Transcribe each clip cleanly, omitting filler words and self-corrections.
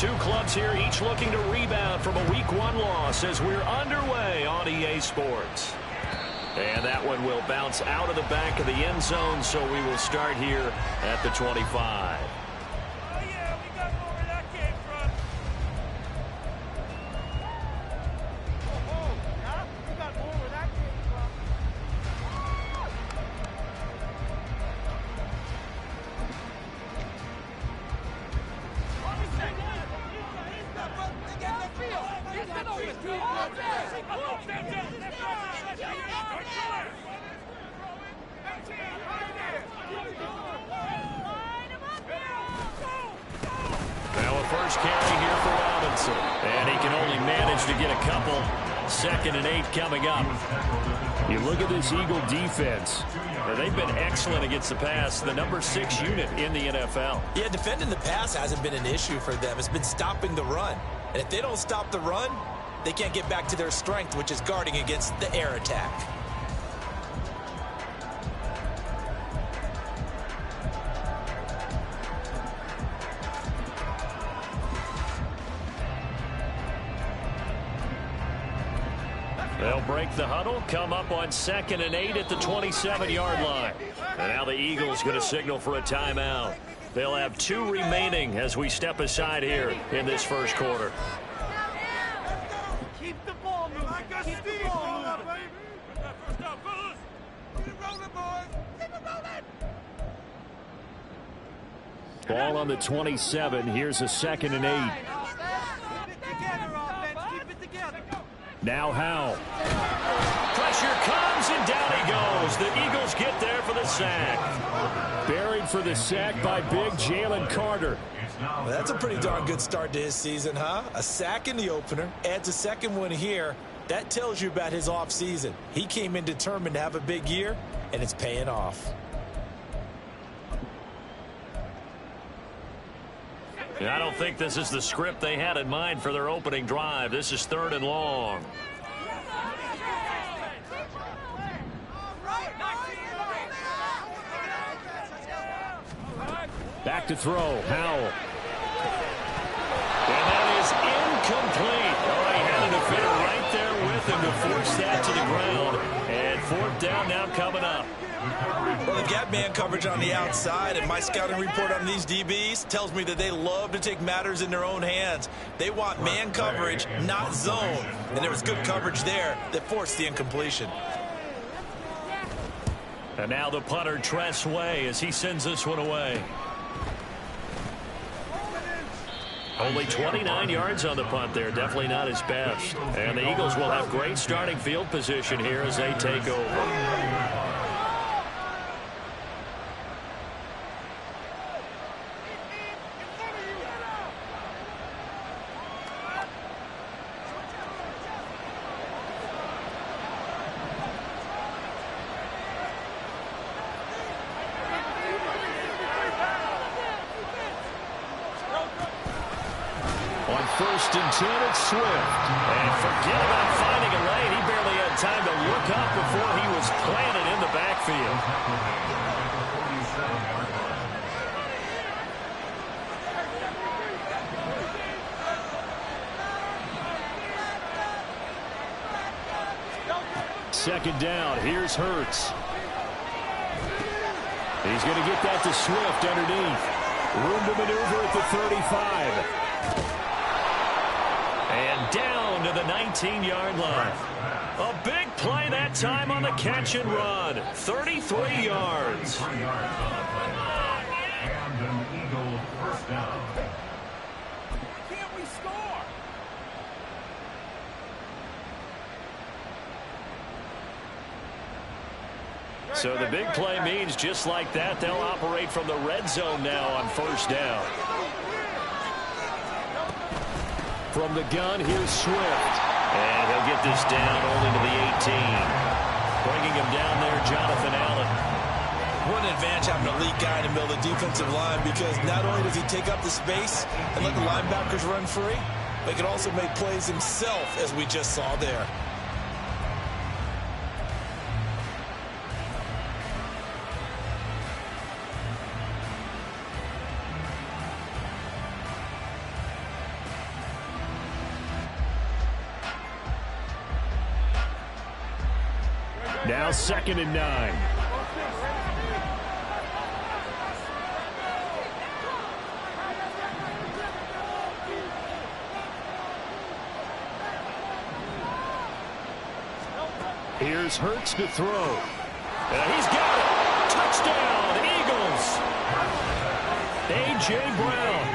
two clubs here, each looking to rebound from a Week 1 loss as we're underway on EA Sports. And that one will bounce out of the back of the end zone, so we will start here at the 25. Now a first carry here for Robinson. And he can only manage to get a couple. 2nd and 8 coming up. You look at this Eagle defense. They've been excellent against the pass. The number 6 unit in the NFL. Yeah, defending the pass hasn't been an issue for them. It's been stopping the run. And if they don't stop the run, they can't get back to their strength, which is guarding against the air attack. They'll break the huddle, come up on 2nd and 8 at the 27-yard line. And now the Eagles going to signal for a timeout. They'll have 2 remaining as we step aside here in this first quarter. Keep the ball moving. Keep the ball moving. Ball on the 27. Here's a 2nd and 8. Now Howell. Pressure comes, and down he goes. The Eagles get there for the sack. Buried for the sack by big Jalen Carter. Well, that's a pretty darn good start to his season, huh? A sack in the opener, adds a second one here. That tells you about his offseason. He came in determined to have a big year, and it's paying off. I don't think this is the script they had in mind for their opening drive. This is 3rd and long. Back to throw. Howell. And that is incomplete. Oh, he had a defender right there with him to force that to the ground. And 4th down now coming up. Well, they've got man coverage on the outside, and my scouting report on these DBs tells me that they love to take matters in their own hands. They want man coverage, not zone. And there was good coverage there that forced the incompletion. And now the punter, Tress Way, as he sends this one away. Only 29 yards on the punt there. Definitely not his best. And the Eagles will have great starting field position here as they take over. On 1st and 10, it's Swift. And forget about finding a lane. He barely had time to look up before he was planted in the backfield. Second down. Here's Hurts. He's going to get that to Swift underneath. Room to maneuver at the 35. And down to the 19-yard line. A big play that time on the catch and run. 33 yards. And an Eagle first down. Can't we score? So the big play means just like that, they'll operate from the red zone now on 1st down. From the gun, here's Swift. And he'll get this down only to the 18. Bringing him down there, Jonathan Allen. What an advantage having an elite guy in the middle of the defensive line, because not only does he take up the space and let the linebackers run free, but he can also make plays himself, as we just saw there. Now 2nd and 9. Here's Hurts to throw. And he's got it. Touchdown, Eagles. A.J. Brown,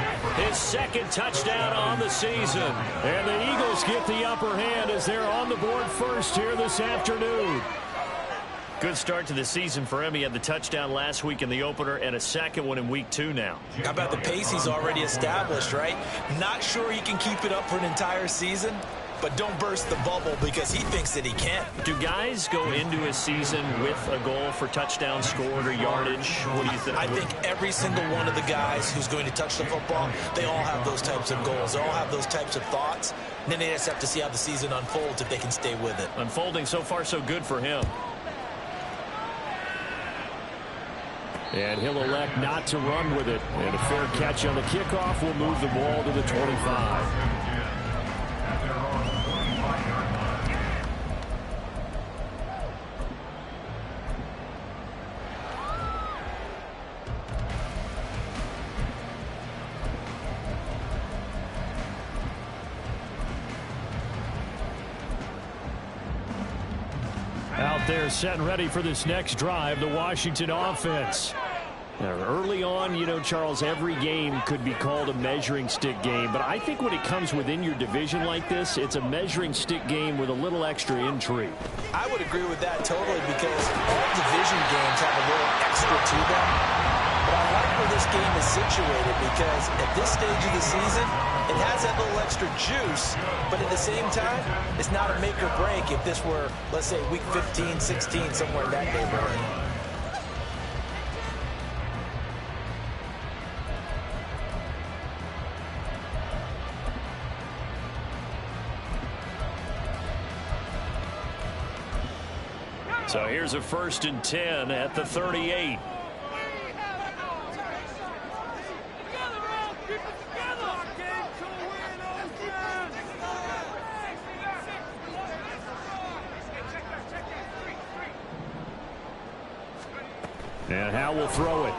his 2nd touchdown on the season. And the Eagles get the upper hand as they're on the board first here this afternoon. Good start to the season for him. He had the touchdown last week in the opener and a 2nd one in week 2 now. How about the pace he's already established, right? Not sure he can keep it up for an entire season, but don't burst the bubble because he thinks that he can. Do guys go into a season with a goal for touchdown scored or yardage? What do you think? I think every single one of the guys who's going to touch the football, they all have those types of goals. They all have those types of thoughts. And then they just have to see how the season unfolds if they can stay with it. Unfolding so far so good for him. And he'll elect not to run with it. And a fair catch on the kickoff will move the ball to the 25. Out there set and ready for this next drive, the Washington offense. Now, early on, you know, Charles, every game could be called a measuring stick game. But I think when it comes within your division like this, it's a measuring stick game with a little extra intrigue. I would agree with that totally because all division games have a little extra to them. But I like where this game is situated because at this stage of the season, it has that little extra juice, but at the same time, it's not a make or break if this were, let's say, week 15, 16, somewhere in that neighborhood. So here's a 1st and 10 at the 38. And Howe will throw it.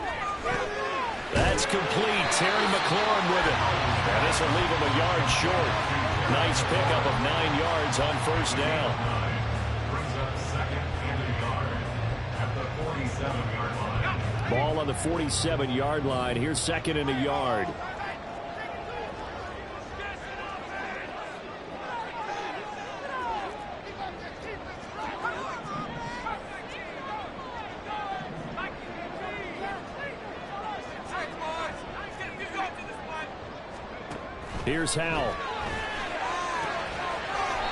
That's complete. Terry McLaurin with it. And this will leave him a yard short. Nice pickup of 9 yards on 1st down. Ball on the 47-yard line. Here's 2nd and a yard. Here's Howell.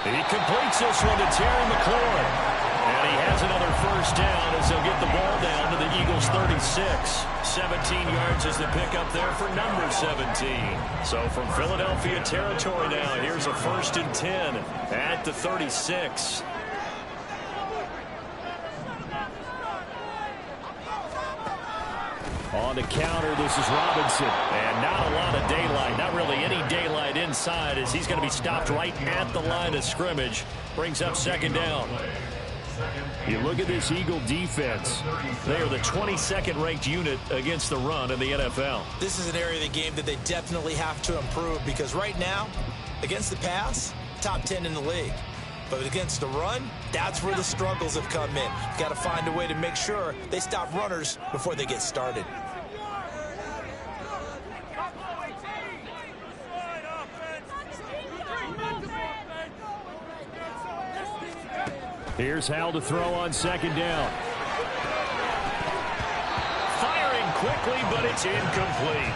He completes this one to Terry McLaurin. And he has another 1st down as they'll get the ball down to the Eagles' 36. 17 yards is the pickup there for number 17. So from Philadelphia territory now, here's a 1st and 10 at the 36. On the counter, this is Robinson. And not a lot of daylight, not really any daylight inside as he's going to be stopped right at the line of scrimmage. Brings up 2nd down. You look at this Eagle defense. They are the 22nd ranked unit against the run in the NFL. This is an area of the game that they definitely have to improve because right now, against the pass, top 10 in the league. But against the run, that's where the struggles have come in. Got to find a way to make sure they stop runners before they get started. Here's Howell to throw on 2nd down. Firing quickly, but it's incomplete.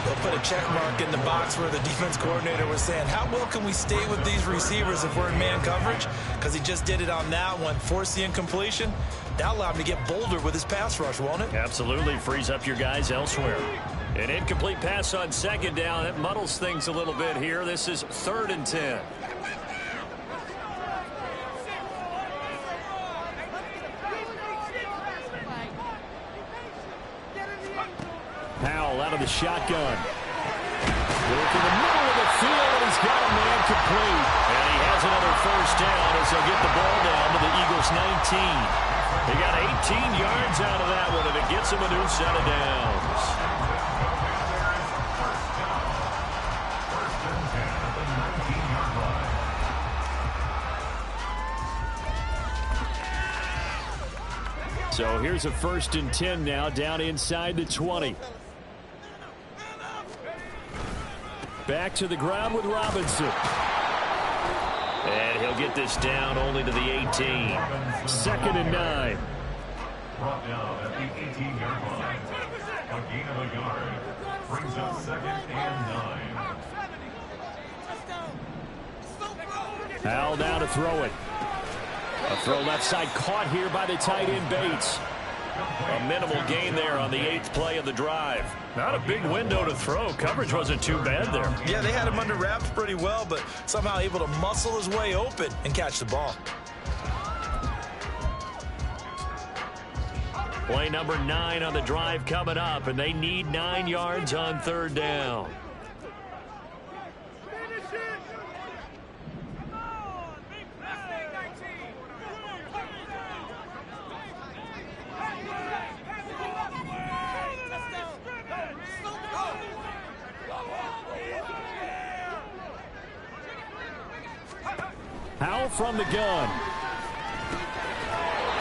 They'll put a check mark in the box where the defense coordinator was saying, how well can we stay with these receivers if we're in man coverage? Because he just did it on that one, forced the incompletion. That'll allow him to get bolder with his pass rush, won't it? Absolutely. Frees up your guys elsewhere. An incomplete pass on 2nd down. That muddles things a little bit here. This is 3rd and 10. Powell out of the shotgun. Look in the middle of the field, and he's got a man complete. And he has another first down as they'll get the ball down to the Eagles' 19. They got 18 yards out of that one, and it gets them a new set of downs. So here's a 1st and 10 now, down inside the 20. Back to the ground with Robinson. And he'll get this down only to the 18. 2nd and 9. Brought down at the 18-yard line. A gain of a yard brings up 2nd and 9. Howell now to throw it. A throw left side caught here by the tight end Bates. A minimal gain there on the 8th play of the drive. Not a big window to throw. Coverage wasn't too bad there. Yeah, they had him under wraps pretty well, but somehow able to muscle his way open and catch the ball. Play number 9 on the drive coming up, and they need 9 yards on 3rd down. Howell from the gun.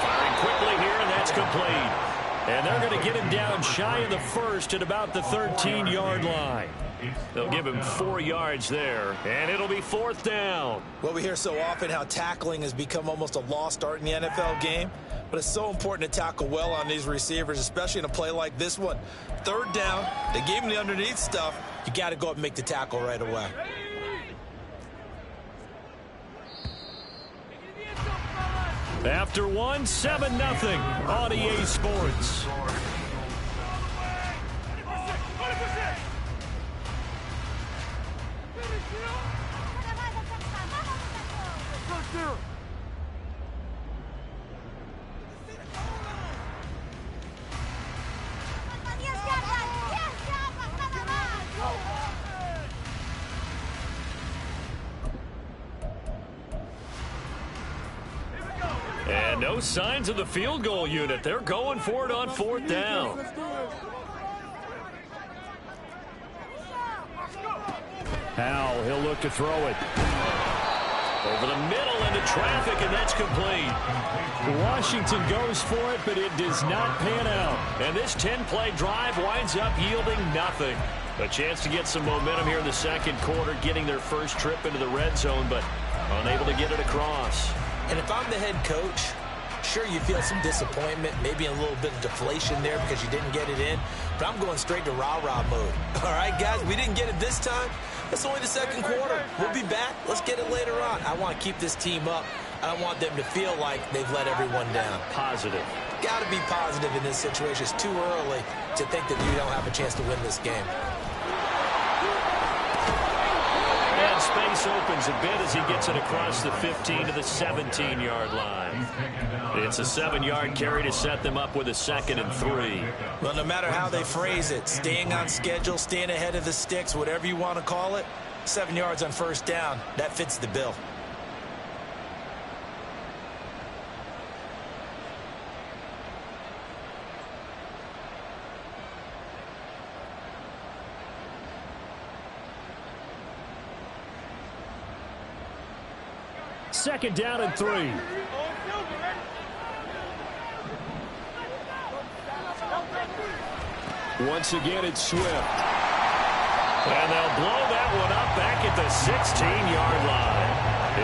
Firing quickly here, and that's complete. And they're going to get him down shy of the 1st at about the 13-yard line. They'll give him 4 yards there, and it'll be 4th down. Well, we hear so often how tackling has become almost a lost art in the NFL game, but it's so important to tackle well on these receivers, especially in a play like this one. 3rd down, they gave him the underneath stuff. You got to go up and make the tackle right away. After one, 7-0 on EA Sports. And no signs of the field goal unit. They're going for it on 4th down. Howell, he'll look to throw it. Over the middle into traffic, and that's complete. Washington goes for it, but it does not pan out. And this 10-play drive winds up yielding nothing. A chance to get some momentum here in the 2nd quarter, getting their first trip into the red zone, but unable to get it across. And if I'm the head coach, sure, you feel some disappointment, maybe a little bit of deflation there because you didn't get it in, but I'm going straight to rah-rah mode. All right, guys, we didn't get it this time. It's only the 2nd quarter. We'll be back. Let's get it later on. I want to keep this team up. I don't want them to feel like they've let everyone down. Positive. Got to be positive in this situation. It's too early to think that you don't have a chance to win this game. And space opens a bit as he gets it across the 15 to the 17-yard line. It's a 7-yard carry to set them up with a 2nd and 3. Well, no matter how they phrase it, staying on schedule, staying ahead of the sticks, whatever you want to call it, 7 yards on 1st down, that fits the bill. Second down and 3. Once again, it's Swift. And they'll blow that one up back at the 16-yard line.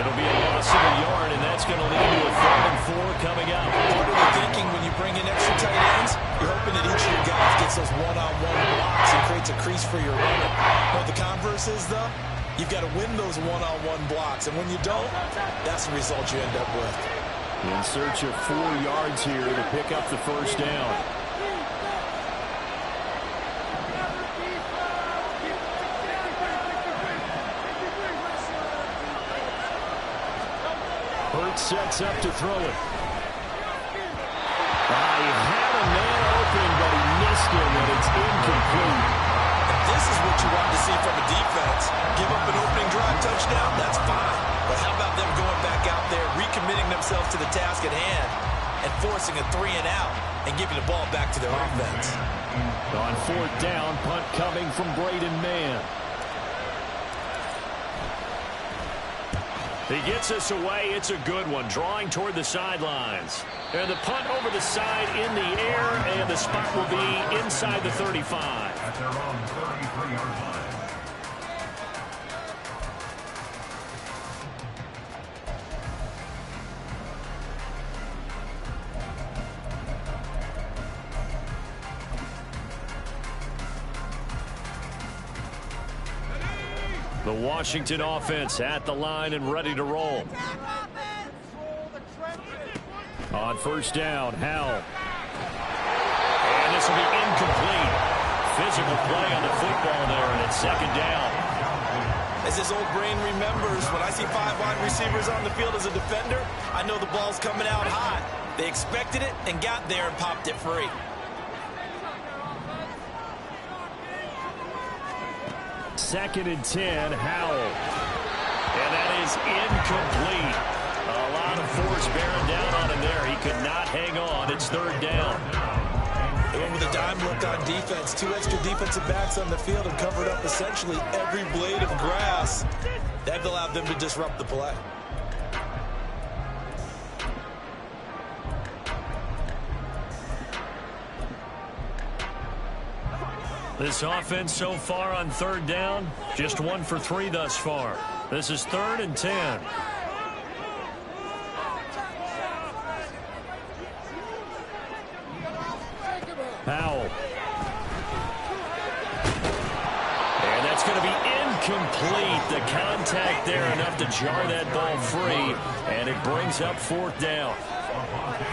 It'll be a loss of a yard, and that's going to lead to a 3rd and 4 coming up. What are you thinking when you bring in extra tight ends? You're hoping that each of your guys gets those one-on-one blocks and creates a crease for your runner. What the converse is, though, you've got to win those one-on-one blocks, and when you don't, that's the result you end up with. In search of 4 yards here to pick up the 1st down. Hurts sets up to throw it. He had a man open, but he missed him, and it's incomplete. This is what you want to see from offense. Give up an opening drive touchdown, that's fine. But how about them going back out there, recommitting themselves to the task at hand, and forcing a 3-and-out and giving the ball back to their offense. On 4th down, punt coming from Braden Mann. He gets us away. It's a good one, drawing toward the sidelines. And the punt over the side in the air, and the spot will be inside the 35. At their own 33-yard line. The Washington offense at the line and ready to roll. On 1st down, Howell. And this will be incomplete. Physical play on the football there, and it's 2nd down. As this old brain remembers, when I see 5 wide receivers on the field as a defender, I know the ball's coming out hot. They expected it and got there and popped it free. Second and 10, Howell. And that is incomplete. A lot of force bearing down on him there. He could not hang on. It's 3rd down. They went with a dime look on defense. 2 extra defensive backs on the field and covered up essentially every blade of grass. That allowed them to disrupt the play. This offense so far on 3rd down, just 1 for 3 thus far. This is 3rd and 10. Howell. And that's going to be incomplete. The contact there enough to jar that ball free, and it brings up 4th down.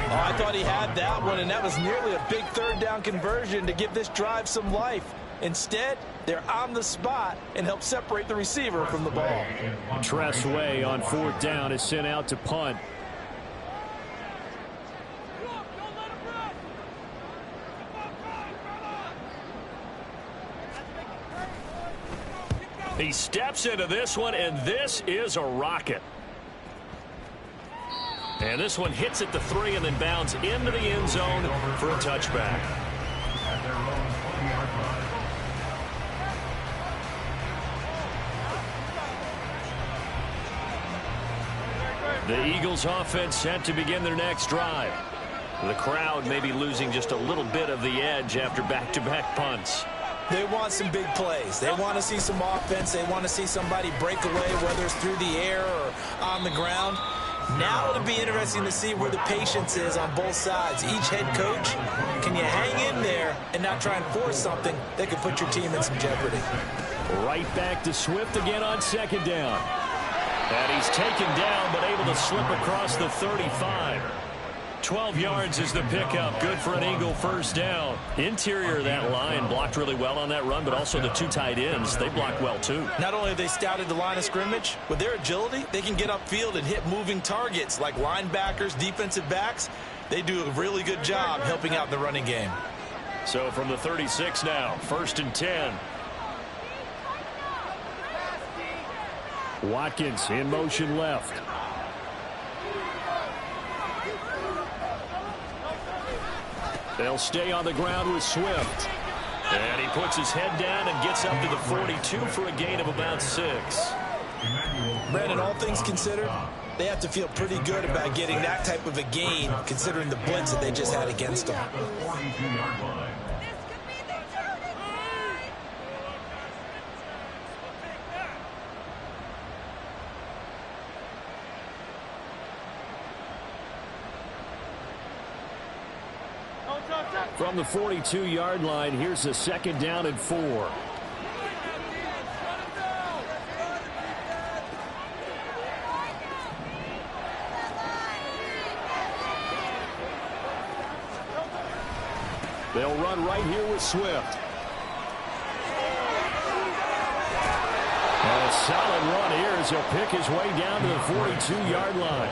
Oh, I thought he had that one, and that was nearly a big 3rd down conversion to give this drive some life. Instead, they're on the spot and help separate the receiver from the ball. Tress Way on 4th down is sent out to punt. He steps into this one, and this is a rocket. And this one hits at the 3 and then bounds into the end zone for a touchback. At their own 20-yard line. The Eagles offense set to begin their next drive. The crowd may be losing just a little bit of the edge after back-to-back punts. They want some big plays. They want to see some offense. They want to see somebody break away, whether it's through the air or on the ground. Now it'll be interesting to see where the patience is on both sides. Each head coach, can you hang in there and not try and force something that could put your team in some jeopardy? Right back to Swift again on 2nd down. And he's taken down but able to slip across the 35. 12 yards is the pickup. Good for an Eagle 1st down. Interior of that line blocked really well on that run, but also the 2 tight ends, they blocked well too. Not only have they scouted the line of scrimmage, with their agility, they can get upfield and hit moving targets like linebackers, defensive backs. They do a really good job helping out the running game. So from the 36 now, 1st and 10. Watkins in motion left. They'll stay on the ground with Swift. And he puts his head down and gets up to the 42 for a gain of about 6. Brandon, all things considered, they have to feel pretty good about getting that type of a gain, considering the blitz that they just had against them. At the 42-yard line. From the 42-yard line, here's a 2nd down and 4. They'll run right here with Swift. A solid run here as he'll pick his way down to the 42-yard line.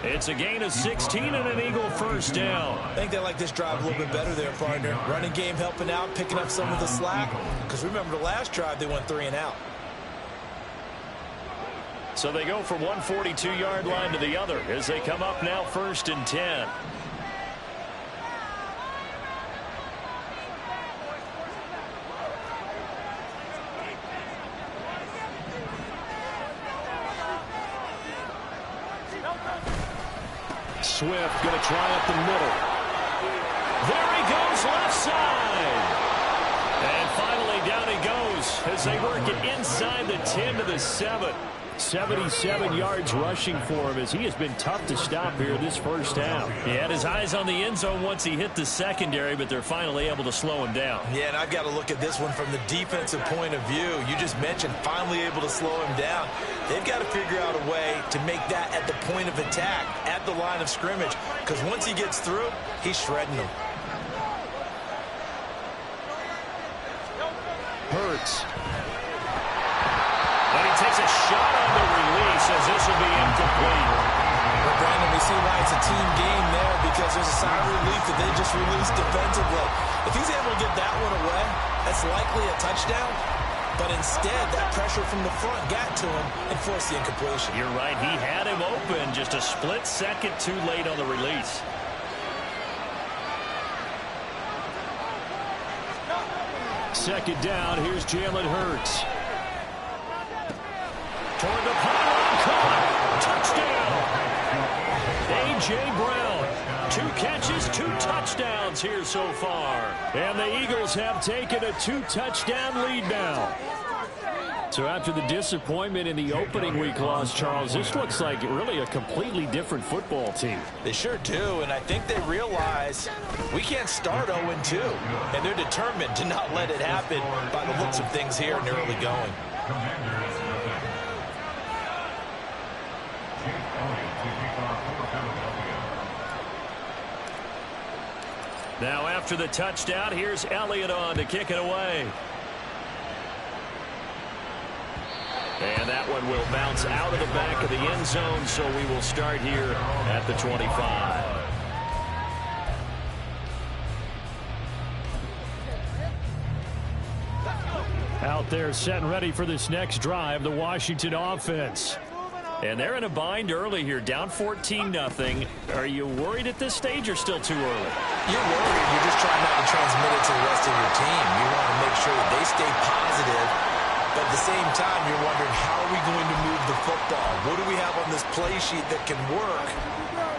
It's a gain of 16 and an Eagle 1st down. I think they like this drive a little bit better there, partner. Running game helping out, picking up some of the slack. Because remember, the last drive they went 3 and out. So they go from one 42-yard line to the other as they come up now 1st and 10. Swift going to try up the middle. There he goes, left side. And finally down he goes as they work it inside the 10 to the 7. 77 yards rushing for him as he has been tough to stop here this first half. He had his eyes on the end zone once he hit the secondary, but they're finally able to slow him down. Yeah, and I've got to look at this one from the defensive point of view. You just mentioned finally able to slow him down. They've got to figure out a way to make that at the point of attack, at the line of scrimmage, because once he gets through, he's shredding them. Hurts. And he takes a shot on the release as this will be incomplete. Well, Brandon, we see why it's a team game there because there's a sigh of relief that they just released defensively. If he's able to get that one away, that's likely a touchdown. But instead, that pressure from the front got to him and forced the incompletion. You're right. He had him open just a split second too late on the release. Second down. Here's Jalen Hurts. Toward the pylon, caught. Touchdown. A.J. Brown. 2 catches, 2 touchdowns here so far. And the Eagles have taken a 2-touchdown lead now. So after the disappointment in the opening week loss, Charles, this looks like really a completely different football team. They sure do, and I think they realize we can't start 0-2, and they're determined to not let it happen by the looks of things here in the early going. Now after the touchdown, here's Elliott on to kick it away. And that one will bounce out of the back of the end zone, so we will start here at the 25. Out there set and ready for this next drive, the Washington offense. And they're in a bind early here, down 14-0. Are you worried at this stage or still too early? You're worried. You're just trying not to transmit it to the rest of your team. You want to make sure that they stay positive, but at the same time, you're wondering, how are we going to move the football? What do we have on this play sheet that can work?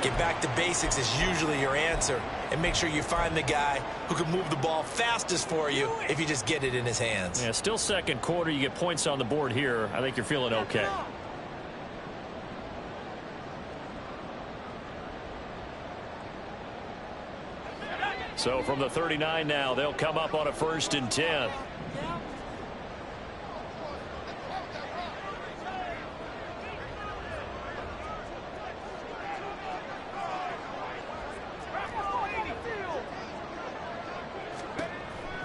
Get back to basics is usually your answer, and make sure you find the guy who can move the ball fastest for you if you just get it in his hands. Yeah, still second quarter. You get points on the board here. I think you're feeling okay. So from the 39 now, they'll come up on a 1st and 10.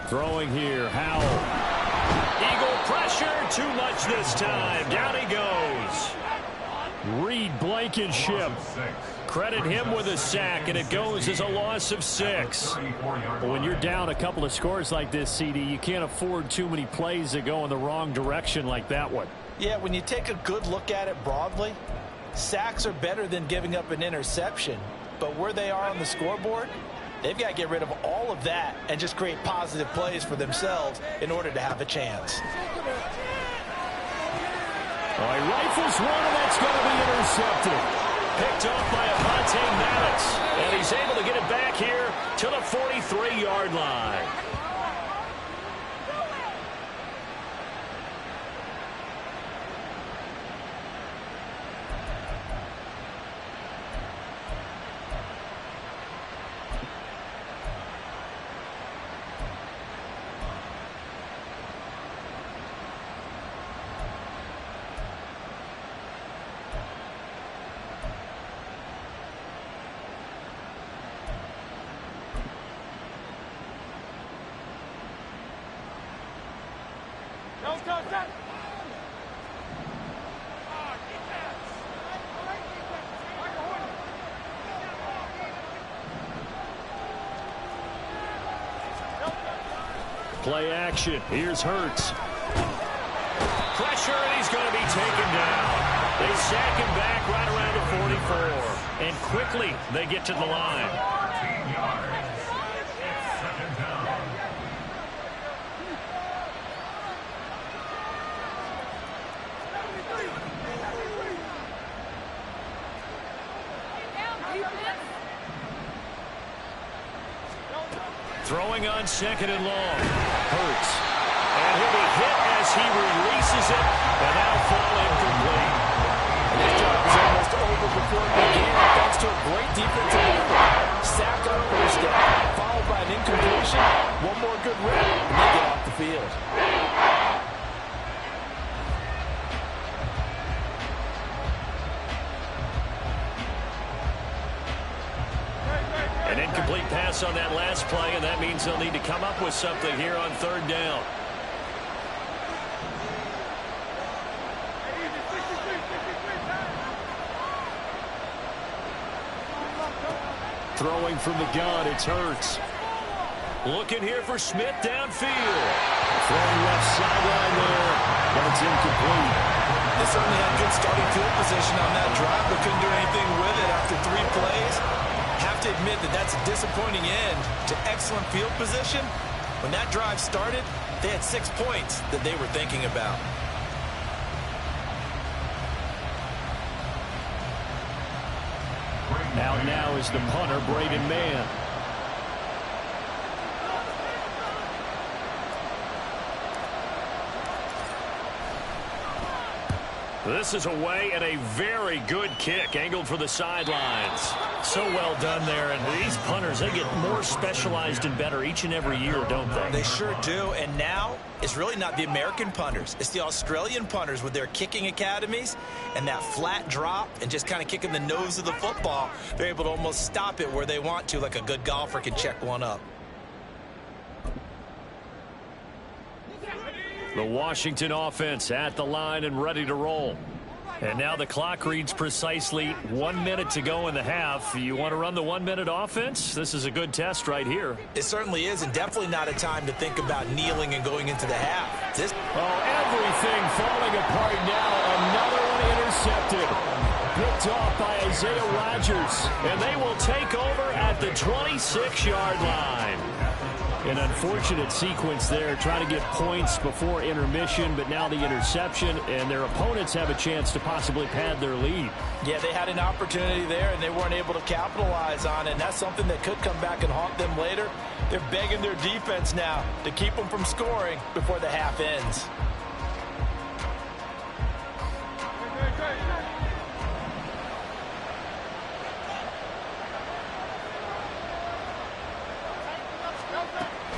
Throwing here, Howell. Eagle pressure, too much this time. Down he goes. Reed Blankenship. Credit him with a sack, and it goes as a loss of 6. But when you're down a couple of scores like this, CD, you can't afford too many plays that go in the wrong direction like that one. Yeah, when you take a good look at it broadly, sacks are better than giving up an interception. But where they are on the scoreboard, they've got to get rid of all of that and just create positive plays for themselves in order to have a chance. All right, rifles one, and that's going to be intercepted. Picked off by Avonte Maddox, and he's able to get it back here to the 43-yard line. Play action. Here's Hurts. Pressure, and he's going to be taken down. They sack him back right around the 44. And quickly they get to the line. 14 yards. Second down. Throwing on second and long. Hurts. And he'll be hit as he releases it. And that'll fall incomplete. And this job is almost over before it began, thanks to a great defensive effort. Sack on first down, followed by an incompletion. One more good rep, and they get off the field. An incomplete pass on that last play, and that means they'll need to come up with something here on third down. Throwing from the gun, it's Hurts. Looking here for Smith downfield. Throwing left sideline there, but it's incomplete. They certainly had good starting field position on that drive, but couldn't do anything with it after 3 plays. Have to admit that that's a disappointing end to excellent field position. When that drive started, they had 6 points that they were thinking about. Out now is the punter, Braden Mann. This is away and a very good kick, angled for the sidelines. So well done there, and these punters, they get more specialized and better each and every year, don't they? They sure do, and now it's really not the American punters. It's the Australian punters with their kicking academies and that flat drop and just kind of kicking the nose of the football. They're able to almost stop it where they want to, like a good golfer can check one up. The Washington offense at the line and ready to roll. And now the clock reads precisely 1 minute to go in the half. You want to run the 1 minute offense? This is a good test right here. It certainly is, and definitely not a time to think about kneeling and going into the half. Everything falling apart now. Another one intercepted. Picked off by Isaiah Rodgers. And they will take over at the 26-yard line. An unfortunate sequence there, trying to get points before intermission, but now the interception, and their opponents have a chance to possibly pad their lead. Yeah, they had an opportunity there, and they weren't able to capitalize on it, and that's something that could come back and haunt them later. They're begging their defense now to keep them from scoring before the half ends.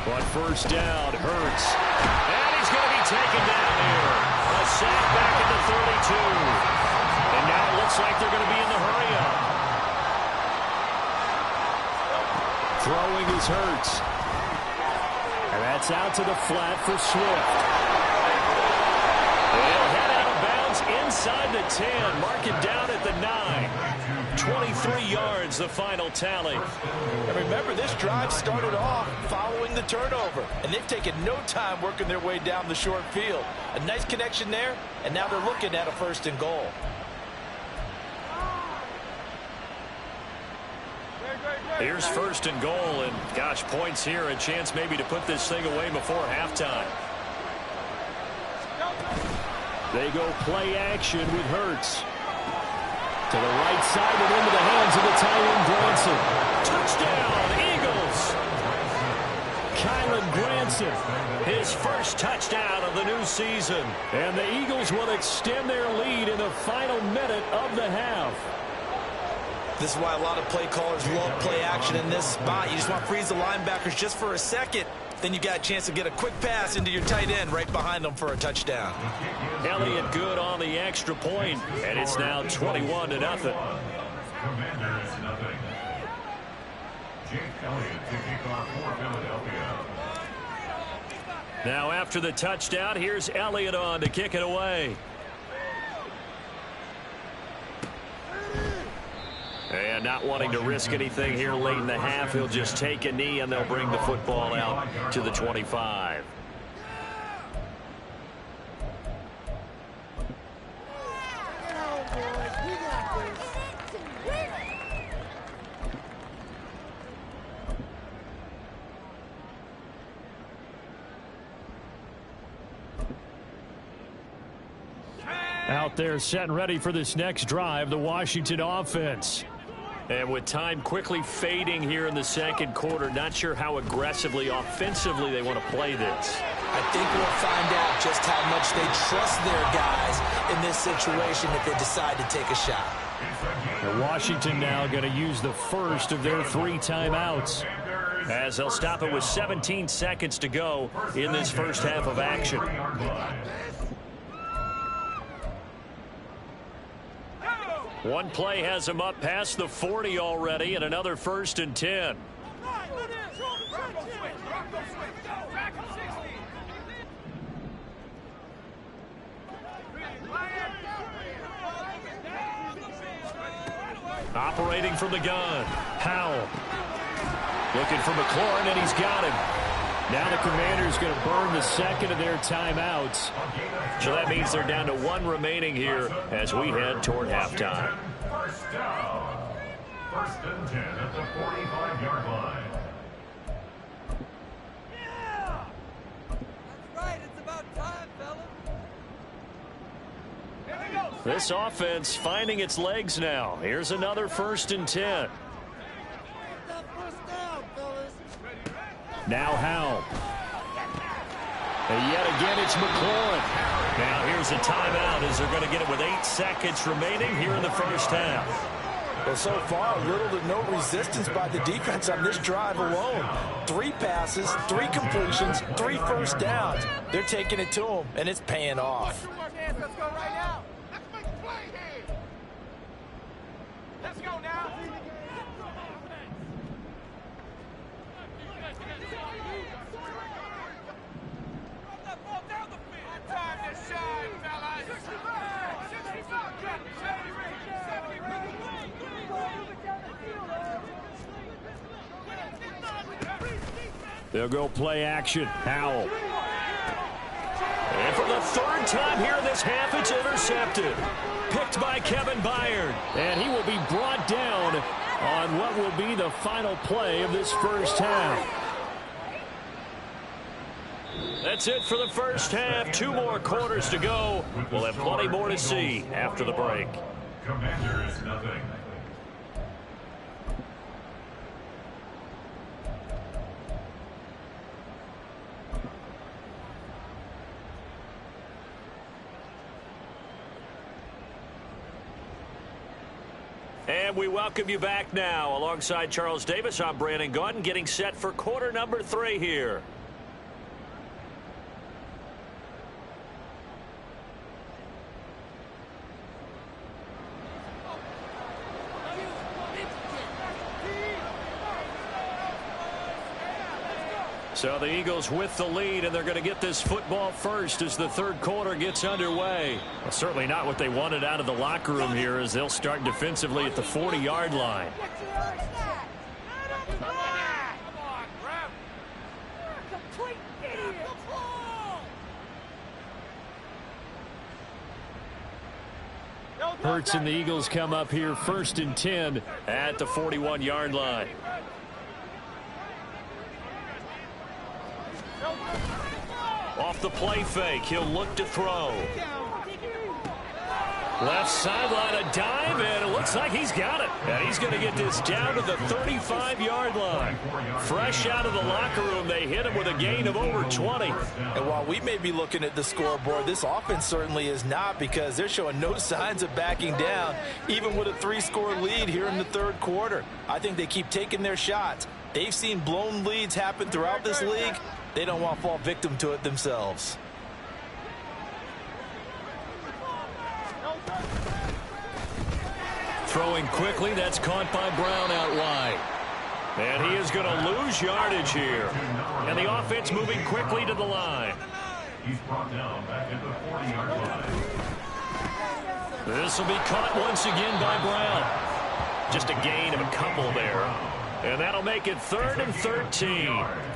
But first down, Hurts. And he's going to be taken down here. A sack back at the 32. And now it looks like they're going to be in the hurry-up. Throwing is Hurts. And that's out to the flat for Swift. They'll head out of bounds inside the 10. Mark it down at the 9. 23 yards, the final tally. And remember, this drive started off following the turnover, and they've taken no time working their way down the short field. A nice connection there, and now they're looking at a 1st and goal. Here's 1st and goal, and gosh, points here, a chance maybe to put this thing away before halftime. They go play action with Hurts. To the right side and into the hands of the Tyron Granson. Touchdown, Eagles! Kylen Granson, his first touchdown of the new season. And the Eagles will extend their lead in the final minute of the half. This is why a lot of play callers love play action in this spot. You just want to freeze the linebackers just for a second. Then you got a chance to get a quick pass into your tight end right behind them for a touchdown. Elliott good on the extra point, and it's now 21-0. Commanders, nothing. Jake Elliott to kick off for Philadelphia. Now after the touchdown, here's Elliott on to kick it away. And not wanting to risk anything here late in the half, he'll just take a knee and they'll bring the football out to the 25. Out there set and ready for this next drive, the Washington offense. And with time quickly fading here in the second quarter, not sure how aggressively, offensively they want to play this. I think we'll find out just how much they trust their guys in this situation if they decide to take a shot. And Washington now going to use the first of their 3 timeouts, as they'll stop it with 17 seconds to go in this first half of action. One play has him up past the 40 already, and another 1st and 10. Operating from the gun, Howell. Looking for McLaurin, and he's got him. Now the Commanders going to burn the second of their timeouts. So that means they're down to 1 remaining here as we head toward halftime. First down. 1st and 10 at the 45-yard line. Yeah! That's right. It's about time, fellas. Here we go. This offense finding its legs now. Here's another 1st and 10. Now Howell. And yet again, it's McLaurin. Now here's a timeout as they're going to get it with 8 seconds remaining here in the first half. Well, so far, little to no resistance by the defense on this drive alone. 3 passes, 3 completions, 3 first downs. They're taking it to them, and it's paying off. Let's go right now. Let's make a play here. Let's go now. They'll go play action. Howell. And for the 3rd time here in this half, it's intercepted. Picked by Kevin Byard. And he will be brought down on what will be the final play of this first half. That's it for the first half. 2 more quarters to go. We'll have plenty more to see after the break. Commanders nothing. And we welcome you back now. Alongside Charles Davis, I'm Brandon Gaudin, getting set for quarter number 3 here. So the Eagles with the lead, and they're going to get this football first as the 3rd quarter gets underway. Well, certainly not what they wanted out of the locker room here as they'll start defensively at the 40-yard line. Hurts and the Eagles come up here 1st and 10 at the 41-yard line. Off the play fake, he'll look to throw. Left sideline, a dive, and it looks like he's got it. And he's going to get this down to the 35-yard line. Fresh out of the locker room, they hit him with a gain of over 20. And while we may be looking at the scoreboard, this offense certainly is not, because they're showing no signs of backing down, even with a 3-score lead here in the 3rd quarter. I think they keep taking their shots. They've seen blown leads happen throughout this league. They don't want to fall victim to it themselves. Throwing quickly, that's caught by Brown out wide. And he is going to lose yardage here. And the offense moving quickly to the line. He's brought down back at the 40-yard line. This will be caught once again by Brown. Just a gain of a couple there. And that'll make it 3rd and 13.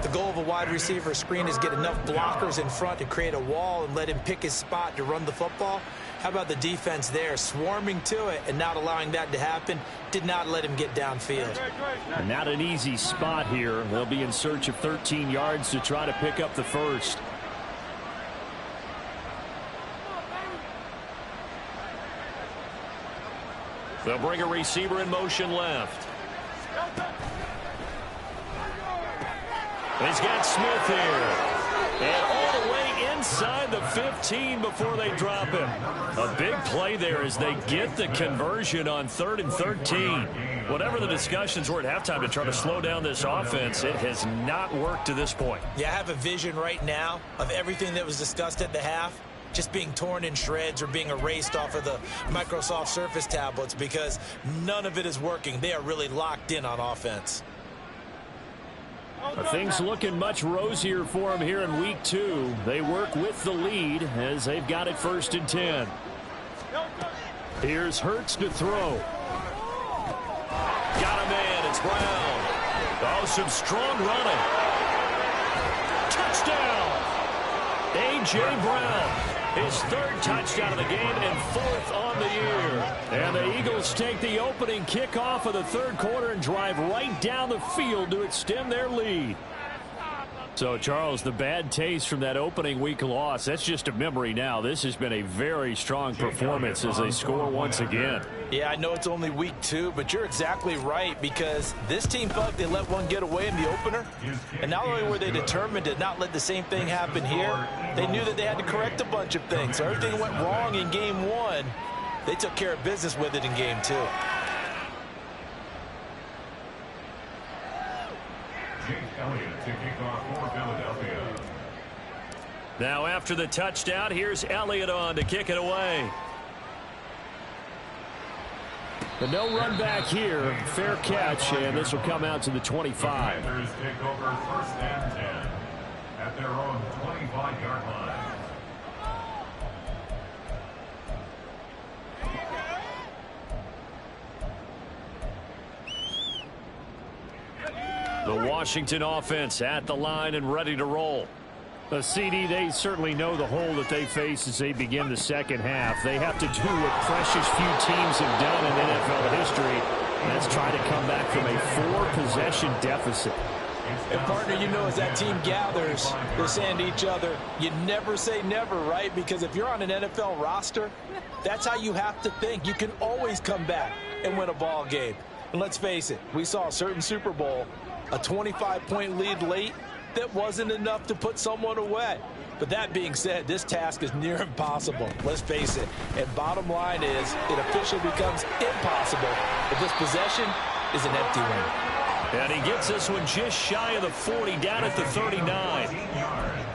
The goal of a wide receiver screen is get enough blockers in front to create a wall and let him pick his spot to run the football. How about the defense there, swarming to it and not allowing that to happen? Did not let him get downfield. And not an easy spot here. They'll be in search of 13 yards to try to pick up the first. They'll bring a receiver in motion left. He's got Smith here. And all the way inside the 15 before they drop him. A big play there as they get the conversion on 3rd and 13. Whatever the discussions were at halftime to try to slow down this offense, it has not worked to this point. Yeah, I have a vision right now of everything that was discussed at the half just being torn in shreds or being erased off of the Microsoft Surface tablets because none of it is working. They are really locked in on offense. Things looking much rosier for them here in week 2. They work with the lead as they've got it 1st and 10. Here's Hurts to throw. Got a man. It's Brown. Oh, some strong running. Touchdown. A.J. Brown. His 3rd touchdown of the game and 4th on the year. And the Eagles take the opening kickoff of the 3rd quarter and drive right down the field to extend their lead. So, Charles, the bad taste from that opening week loss, that's just a memory now. This has been a very strong performance as they score once again. Yeah, I know it's only week 2, but you're exactly right because this team felt like they let one get away in the opener. And not only were they determined to not let the same thing happen here, they knew that they had to correct a bunch of things. So everything went wrong in game 1. They took care of business with it in game 2. Jake Elliott to kick off for Philadelphia. Now after the touchdown, here's Elliott on to kick it away. But no run back here. Fair catch, and this will come out to the 25. The Panthers take over 1st and 10 at their own 25-yard line. The Washington offense at the line and ready to roll. The CD, they certainly know the hole that they face as they begin the 2nd half. They have to do what precious few teams have done in NFL history. That's try to come back from a 4-possession deficit. And partner, you know, as that team gathers, they're saying to each other, you never say never, right? Because if you're on an NFL roster, that's how you have to think. You can always come back and win a ball game. And let's face it, we saw a certain Super Bowl, a 25-point lead late, that wasn't enough to put someone away. But that being said, this task is near impossible. Let's face it. And bottom line is, it officially becomes impossible if this possession is an empty one. And he gets this one just shy of the 40, down at the 39.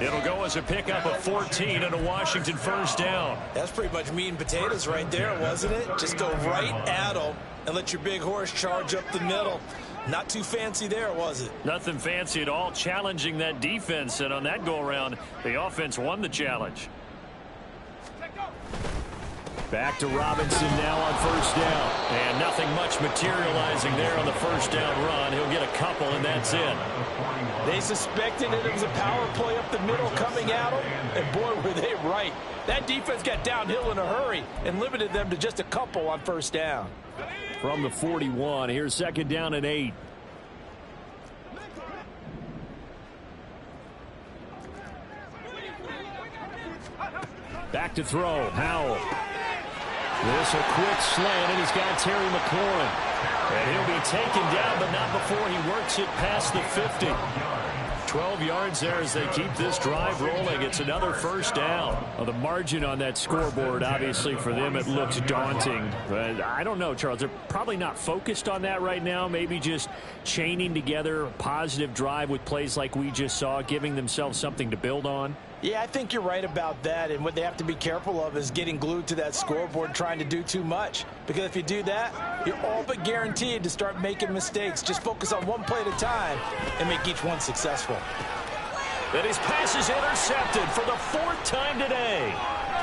It'll go as a pickup of 14 and a Washington 1st down. That's pretty much meat and potatoes right there, wasn't it? Just go right at them and let your big horse charge up the middle. Not too fancy there, was it? Nothing fancy at all, challenging that defense. And on that go-around, the offense won the challenge. Back to Robinson now on 1st down. And nothing much materializing there on the 1st down run. He'll get a couple, and that's it. They suspected that it was a power play up the middle coming at them, and boy, were they right. That defense got downhill in a hurry and limited them to just a couple on 1st down. From the 41, here's 2nd down and 8. Back to throw, Howell. This a quick slant, and he's got Terry McLaurin. And he'll be taken down, but not before he works it past the 50. 12 yards there as they keep this drive rolling. It's another 1st down. Well, the margin on that scoreboard, obviously, for them, it looks daunting. But I don't know, Charles. They're probably not focused on that right now. Maybe just chaining together a positive drive with plays like we just saw, giving themselves something to build on. Yeah, I think you're right about that, and what they have to be careful of is getting glued to that scoreboard trying to do too much. Because if you do that, you're all but guaranteed to start making mistakes. Just focus on one play at a time and make each one successful. And his pass is intercepted for the 4th time today.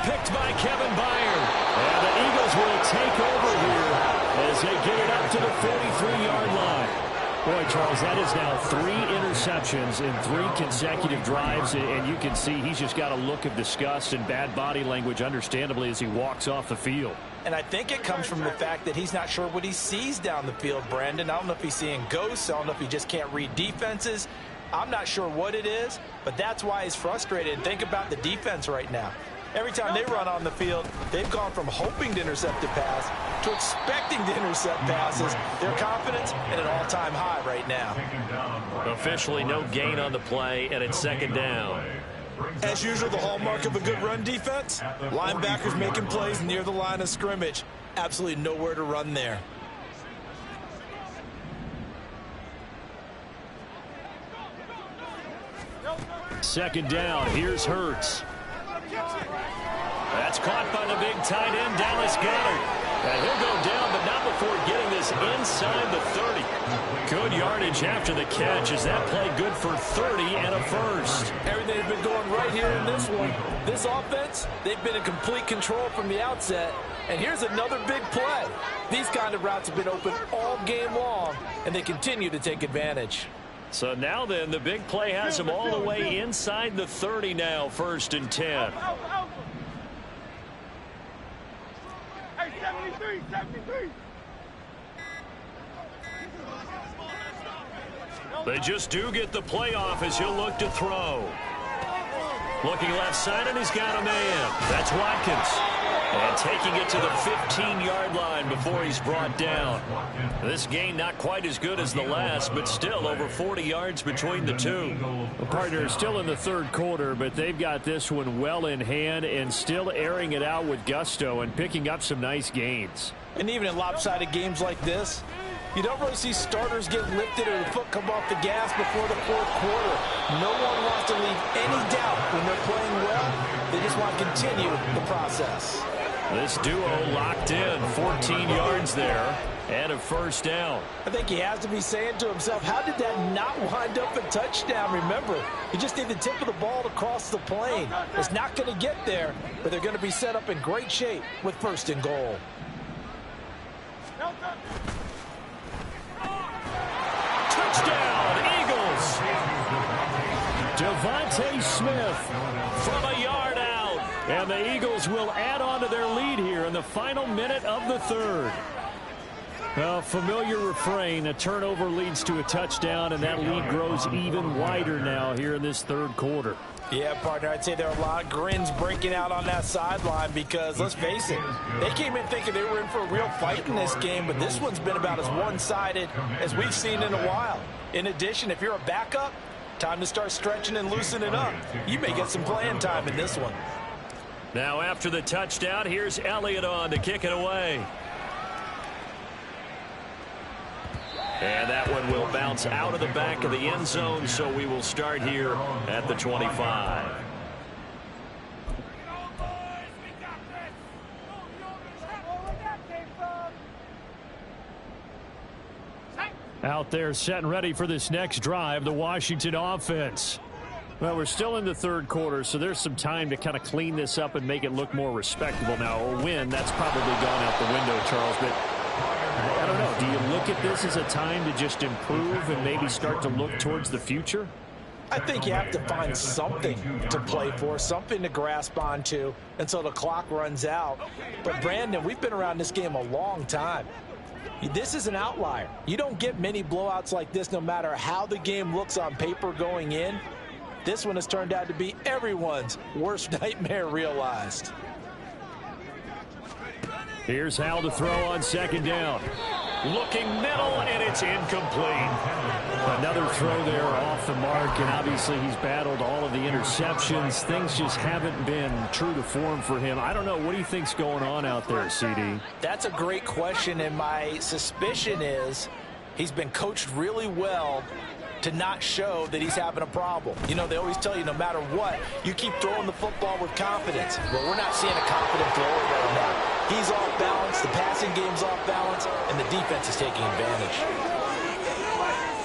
Picked by Kevin Byard. And the Eagles will take over here as they get it up to the 43-yard line. Boy, Charles, that is now 3 interceptions in 3 consecutive drives, and you can see he's just got a look of disgust and bad body language, understandably, as he walks off the field. And I think it comes from the fact that he's not sure what he sees down the field, Brandon. I don't know if he's seeing ghosts. I don't know if he just can't read defenses. I'm not sure what it is, but that's why he's frustrated. And think about the defense right now. Every time they run on the field, they've gone from hoping to intercept a pass to expecting to intercept passes. Their confidence at an all-time high right now. Officially no gain on the play, and it's second down. As usual, the hallmark of a good run defense, linebackers making plays near the line of scrimmage. Absolutely nowhere to run there. Second down, here's Hurts. That's caught by the big tight end, Dallas Goedert. And he'll go down, but not before getting this inside the 30. Good yardage after the catch. Is that play good for 30 and a first? Everything has been going right here in this one. This offense, they've been in complete control from the outset. And here's another big play. These kind of routes have been open all game long, and they continue to take advantage. So now then, the big play has them all the way inside the 30 now, 1st and 10. Hey, 73, 73. They just do get the play off as he'll look to throw. Looking left side, and he's got a man. That's Watkins. And taking it to the 15-yard line before he's brought down. This gain not quite as good as the last, but still over 40 yards between the two. The partner still in the third quarter, but they've got this one well in hand and still airing it out with gusto and picking up some nice gains. And even in lopsided games like this, you don't really see starters get lifted or the foot come off the gas before the fourth quarter. No one wants to leave any doubt when they're playing well. They just want to continue the process. This duo locked in, 14 yards there, and a first down. I think he has to be saying to himself, how did that not wind up a touchdown? Remember, you just need the tip of the ball to cross the plane. It's not going to get there, but they're going to be set up in great shape with 1st and goal. Touchdown, Eagles! Devontae Smith from a yard out. And the Eagles will add on to their lead here in the final minute of the third. A familiar refrain, a turnover leads to a touchdown, and that lead grows even wider now here in this third quarter. Yeah, partner, I'd say there are a lot of grins breaking out on that sideline because, let's face it, they came in thinking they were in for a real fight in this game, but this one's been about as one-sided as we've seen in a while. In addition, if you're a backup, time to start stretching and loosening up. You may get some playing time in this one. Now after the touchdown, here's Elliott on to kick it away. And that one will bounce out of the back of the end zone, so we will start here at the 25. Out there set and ready for this next drive, the Washington offense. Well, we're still in the third quarter, so there's some time to kind of clean this up and make it look more respectable. Now, a win, that's probably gone out the window, Charles, but I don't know. Do you look at this as a time to just improve and maybe start to look towards the future? I think you have to find something to play for, something to grasp onto until the clock runs out. But, Brandon, we've been around this game a long time. This is an outlier. You don't get many blowouts like this no matter how the game looks on paper going in. This one has turned out to be everyone's worst nightmare realized. Here's Hal to throw on second down. Looking middle, and it's incomplete. Another throw there off the mark, and obviously he's battled all of the interceptions. Things just haven't been true to form for him. I don't know. What do you think's going on out there, CD? That's a great question, and my suspicion is he's been coached really well to not show that he's having a problem. You know, they always tell you no matter what, you keep throwing the football with confidence. Well, we're not seeing a confident thrower right now. He's off balance, the passing game's off balance, and the defense is taking advantage.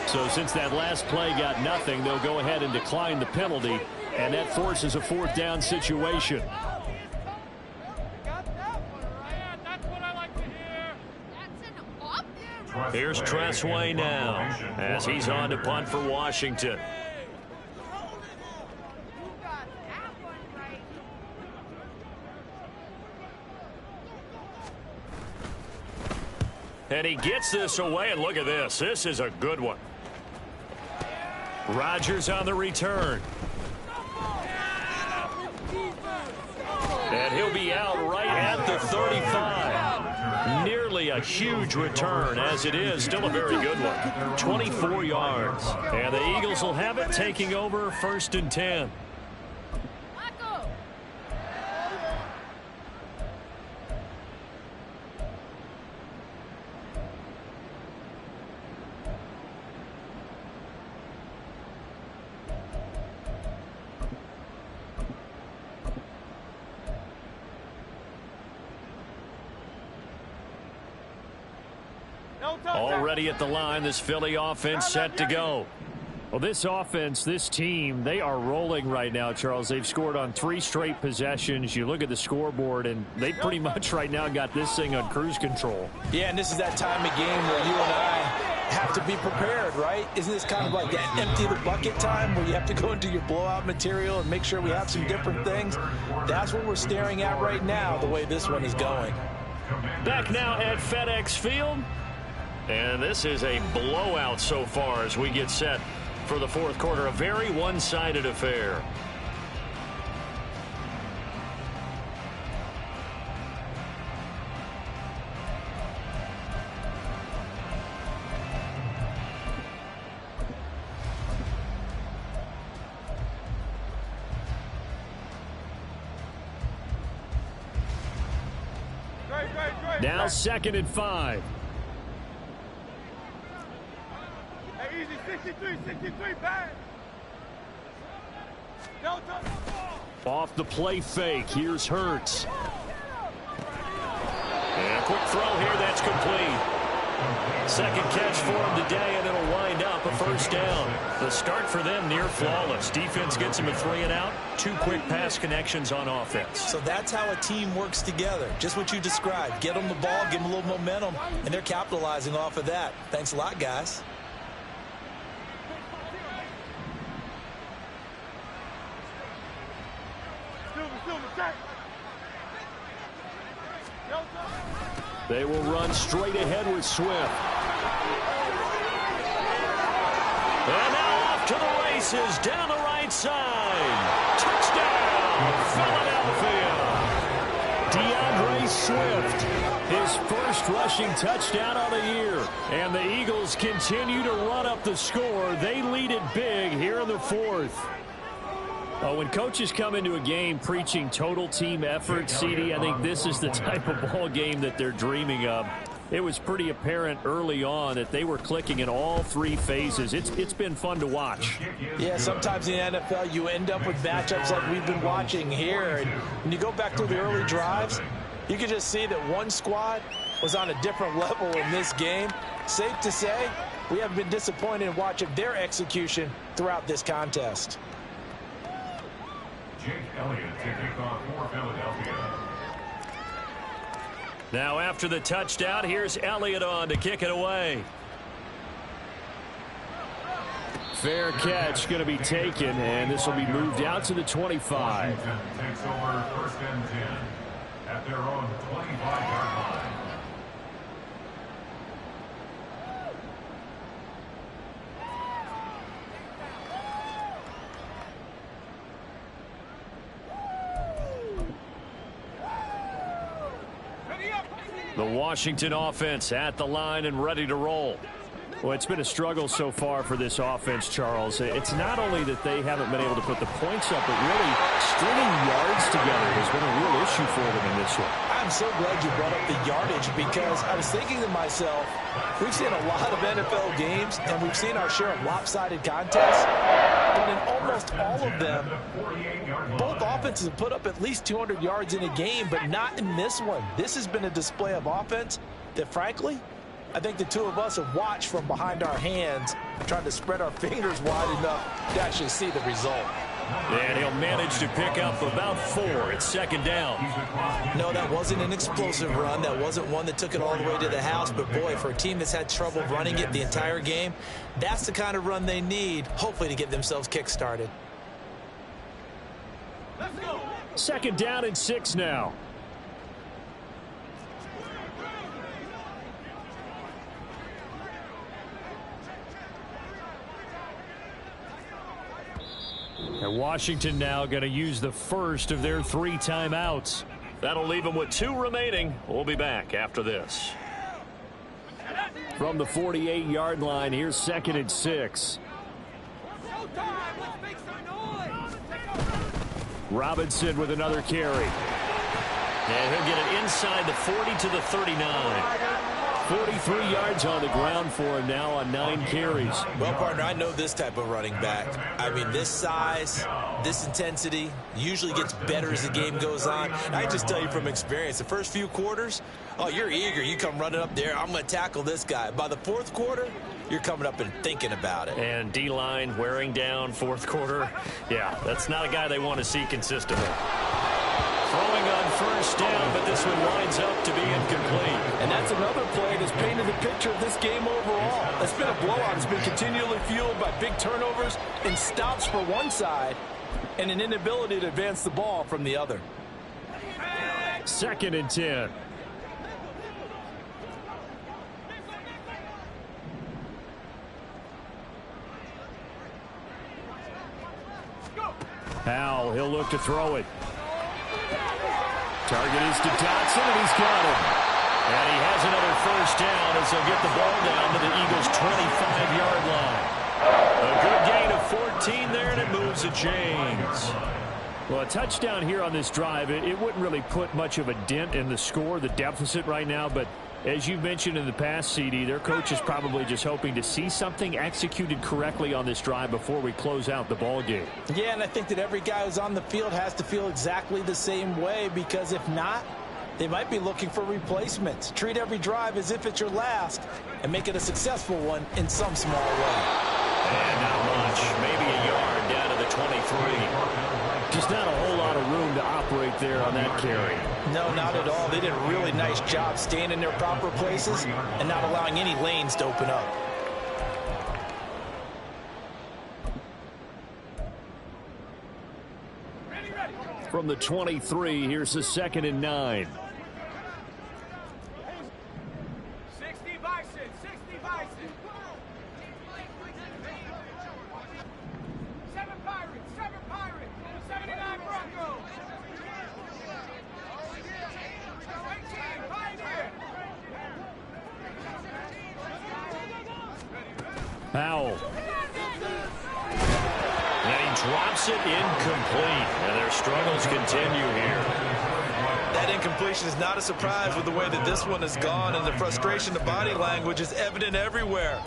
So since that last play got nothing, they'll go ahead and decline the penalty, and that forces a fourth down situation. Here's Tressway now as he's on to punt for Washington. And he gets this away, and look at this. This is a good one. Rodgers on the return. And he'll be out right at the 35. Nearly a huge return, as it is still a very good one. 24 yards. And the Eagles will have it, taking over 1st and 10. Already at the line, this Philly offense set to go. Well, this offense, this team, they are rolling right now, Charles. They've scored on 3 straight possessions. You look at the scoreboard, and they pretty much right now got this thing on cruise control. Yeah, and this is that time of game where you and I have to be prepared, right? Isn't this kind of like that empty the bucket time where you have to go into your blowout material and make sure we have some different things? That's what we're staring at right now, the way this one is going. Back now at FedEx Field. And this is a blowout so far as we get set for the 4th quarter. A very one-sided affair. Now 2nd and 5. Easy, 63, bang! Off the play fake, here's Hurts. And a quick throw here, that's complete. 2nd catch for him today, and it'll wind up a 1st down. The start for them near flawless. Defense gets him a 3 and out. 2 quick pass connections on offense. So that's how a team works together. Just what you described. Get them the ball, give them a little momentum, and they're capitalizing off of that. Thanks a lot, guys. They will run straight ahead with Swift. And now off to the races down the right side. Touchdown, Philadelphia. DeAndre Swift, his first rushing touchdown of the year. And the Eagles continue to run up the score. They lead it big here in the 4th. When coaches come into a game preaching total team effort, CD, I think this is the type of ball game that they're dreaming of. It was pretty apparent early on that they were clicking in all 3 phases. It's been fun to watch. Yeah, sometimes in the NFL you end up with matchups like we've been watching here. And when you go back to the early drives, you can just see that one squad was on a different level in this game. Safe to say, we haven't been disappointed in watching their execution throughout this contest. Jake Elliott to kick off for Philadelphia. Now after the touchdown, here's Elliott on to kick it away. Fair catch going to be taken, and this will be moved out to the 25. Washington takes over 1st and 10 at their own 25-yard line. The Washington offense at the line and ready to roll. Well, it's been a struggle so far for this offense, Charles. It's not only that they haven't been able to put the points up, but really stringing yards together has been a real issue for them in this one. I'm so glad you brought up the yardage because I was thinking to myself, we've seen a lot of NFL games and we've seen our share of lopsided contests, but in almost all of them, both offenses have put up at least 200 yards in a game, but not in this one. This has been a display of offense that, frankly, I think the two of us have watched from behind our hands, trying to spread our fingers wide enough to actually see the result. And he'll manage to pick up about 4. It's 2nd down. No, that wasn't an explosive run. That wasn't one that took it all the way to the house. But, boy, for a team that's had trouble running it the entire game, that's the kind of run they need, hopefully, to get themselves kick-started. 2nd down and 6 now. And Washington now going to use the first of their 3 timeouts. That'll leave them with 2 remaining. We'll be back after this. From the 48-yard line, here's 2nd and 6. Robinson with another carry. And he'll get it inside the 40 to the 39. 43 yards on the ground for him now on 9 carries. Well, partner, I know this type of running back. I mean, this size, this intensity usually gets better as the game goes on. And I just tell you from experience, the first few quarters, oh, you're eager. You come running up there, I'm going to tackle this guy. By the 4th quarter, you're coming up and thinking about it. And D-line wearing down 4th quarter. Yeah, that's not a guy they want to see consistently. Throwing on 1st down, but this one winds up to be incomplete. And that's another play that's painted the picture of this game overall. It's been a blowout. It's been continually fueled by big turnovers and stops for one side and an inability to advance the ball from the other. 2nd and 10. Powell, he'll look to throw it. Target is to Dotson, and he's got him. And he has another 1st down as they'll get the ball down to the Eagles' 25-yard line. A good gain of 14 there, and it moves the chains. Well, a touchdown here on this drive, it wouldn't really put much of a dent in the score, the deficit right now, but as you've mentioned in the past, CD, their coach is probably just hoping to see something executed correctly on this drive before we close out the ball game. Yeah, and I think that every guy who's on the field has to feel exactly the same way, because if not, they might be looking for replacements. Treat every drive as if it's your last and make it a successful one in some small way. And not much, maybe a yard down to the 23. Just not a whole lot of room to operate there on that carry. No, not at all. They did a really nice job staying in their proper places and not allowing any lanes to open up. From the 23, here's the 2nd and 9. 60 Bison, 60 Bison. 7 Pirates, 79 Broncos. 18 Pioneer. Powell. And he drops it incomplete. And their struggles continue here. That incompletion is not a surprise with the way that this one has gone, and the frustration, the body language is evident everywhere.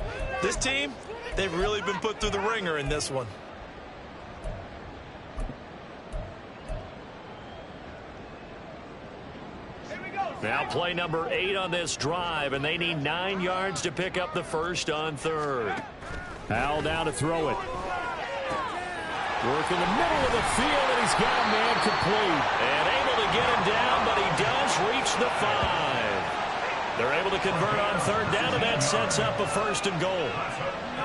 This team, they've really been put through the ringer in this one. Now play number 8 on this drive, and they need 9 yards to pick up the first on 3rd. Powell down to throw it. Work in the middle of the field, and he's got a man complete. And able to get him down, but he does reach the 5. They're able to convert on 3rd down, and that sets up a 1st and goal.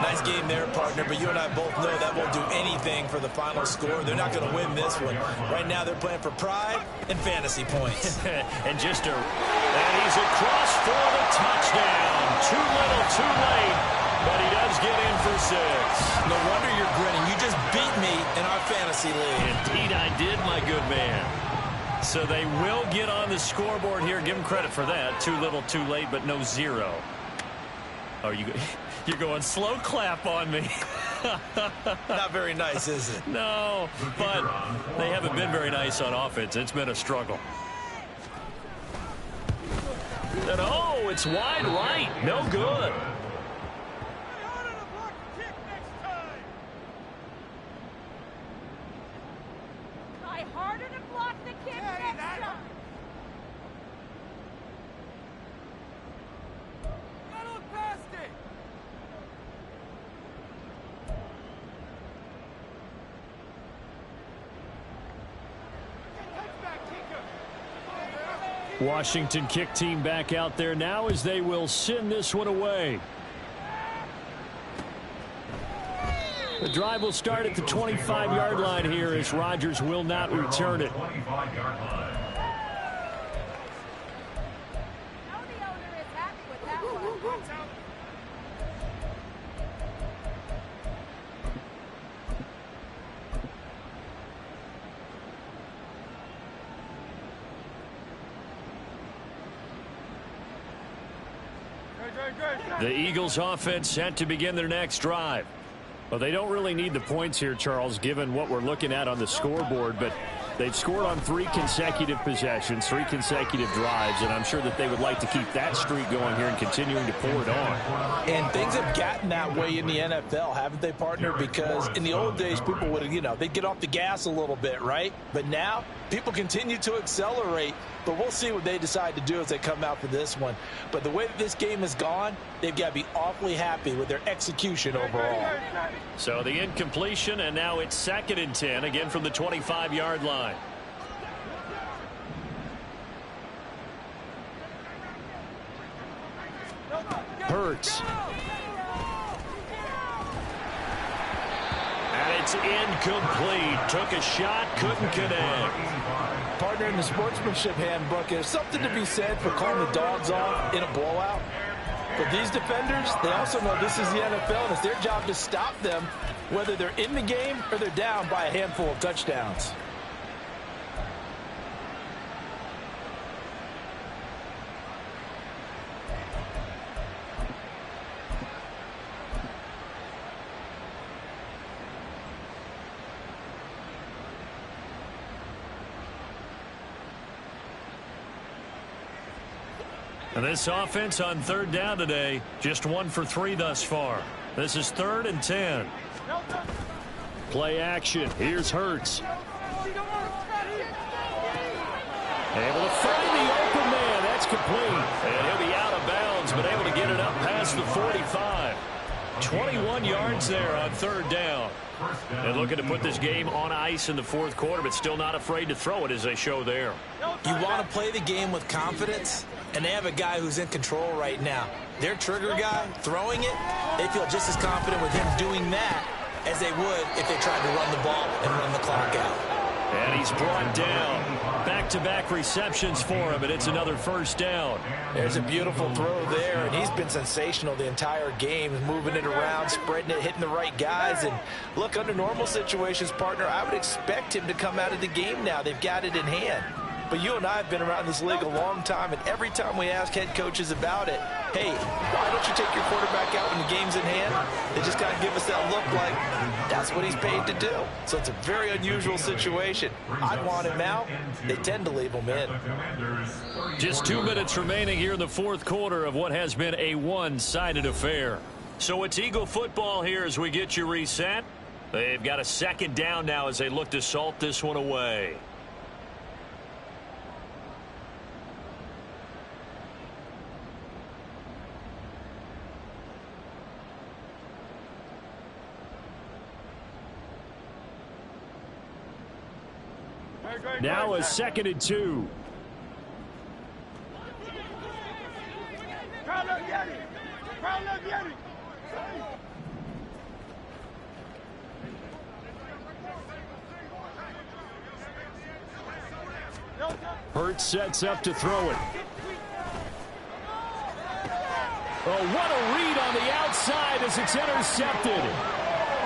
Nice game there, partner, but you and I both know that won't do anything for the final score. They're not going to win this one. Right now, they're playing for pride and fantasy points. And he's across for the touchdown. Too little, too late, but he does get in for 6. No wonder you're grinning. You just beat me in our fantasy league. Indeed, I did, my good man. So they will get on the scoreboard here. Give them credit for that. Too little, too late, but no 0. Oh, you're going slow clap on me. Not very nice, is it? No, but they haven't been very nice on offense. It's been a struggle. And oh, it's wide right. No good. Try harder to block the kick next time. Look past it. Washington kick team back out there now as they will send this one away. The drive will start at the 25-yard line here as Rodgers will not return it. 25-yard line. Now the owner is happy with that one. The Eagles offense set to begin their next drive. Well, they don't really need the points here, Charles, given what we're looking at on the scoreboard, but they've scored on 3 consecutive possessions, 3 consecutive drives, and I'm sure that they would like to keep that streak going here and continuing to pour it on. And things have gotten that way in the NFL, haven't they, partner? Because in the old days, people would, they'd get off the gas a little bit, right? But now, people continue to accelerate, but we'll see what they decide to do as they come out for this one. But the way that this game has gone, they've got to be awfully happy with their execution overall. So the incompletion, and now it's 2nd and 10, again from the 25-yard line. Hurts. And it's incomplete. Took a shot, couldn't connect. Partner, in the sportsmanship handbook, there's something to be said for calling the dogs off in a blowout. But these defenders, they also know this is the NFL, and it's their job to stop them, whether they're in the game or they're down by a handful of touchdowns. And this offense on 3rd down today, just 1 for 3 thus far. This is 3rd and 10. Play action. Here's Hurts. Able to find the open man. That's complete. And he'll be out of bounds, but able to get it up past the 45. 21 yards there on 3rd down. And looking to put this game on ice in the 4th quarter, but still not afraid to throw it as they show there. You want to play the game with confidence, and they have a guy who's in control right now. Their trigger guy throwing it, they feel just as confident with him doing that as they would if they tried to run the ball and run the clock out. And he's brought down. Back-to-back receptions for him, and it's another 1st down. There's a beautiful throw there, and he's been sensational the entire game, moving it around, spreading it, hitting the right guys. And look, under normal situations, partner, I would expect him to come out of the game now. They've got it in hand. But you and I have been around this league a long time, and every time we ask head coaches about it, hey, why don't you take your quarterback out when the game's in hand? They just kind of give us that look like that's what he's paid to do. So it's a very unusual situation. I'd want him out. They tend to leave him in. Just 2 minutes remaining here in the 4th quarter of what has been a one-sided affair. So it's Eagle football here as we get you reset. They've got a 2nd down now as they look to salt this one away. Now a 2nd and 2. Hurts sets up to throw it. Oh, what a read on the outside as it's intercepted.